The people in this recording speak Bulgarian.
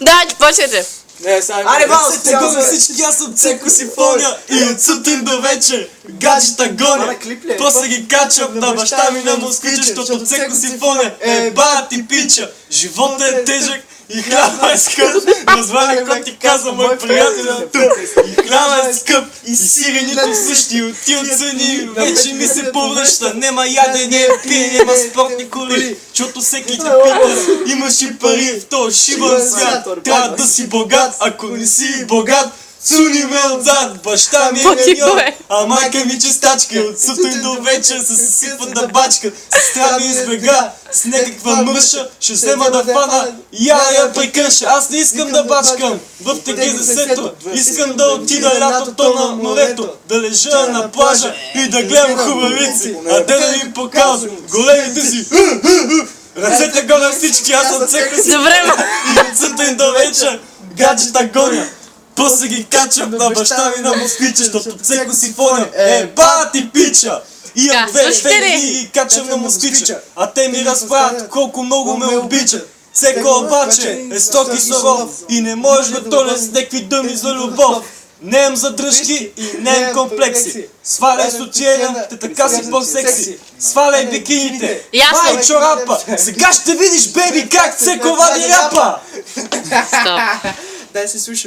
Давайте, почвайте. Аре, Вал, Гони всички, аз съм Цеко Симфония и от сутрин до вечер гаджета гоня. После ги качвам на баща ми на москвича, защото Цеко Симфония е бати пича. Животът е тежък и хляба е скъп. Развали кой ти каза, мой приятел тук. И хляба е скъп, и сирените същи, от тия цени вече ми се повръща. Нема ядене, пиене, нема спортни коли, защото всеки те пита, имаш и пари в този шибан свят. Трябва да си богат, ако не си богат, цуни ме отзад. Баща ми е миньор, а майка ми чистачка. От сутрин до вечер се съсипват на бачка. Сестра ми избега с някаква мърша, ще взема да фана и я прекърша. Аз не искам да бачкам в ТГ-10, искам да отида лятото на морето, да лежа на плажа и да гледам хубавици, а те да ми показват големите си. Ръцете гоня всички, аз съм Цеко Симфония и от сутрин до вечер гаджета гоня. После ги качвам на баща ми на москвича, защото Цеко Симфония е бати пича. И от две ги качвам на москвича, а те ми разправят колко много ме обичат. Цеко обаче е сток и суров и не можеш да толя с някакви думи за любов. Неем задръжки и неем комплекси. Сваляй сутиена, те така си по-секси. Сваляй бикините, май чорапа. Сега ще видиш, беби, как Цеко вади рапа. Стоп. Дай се слушам.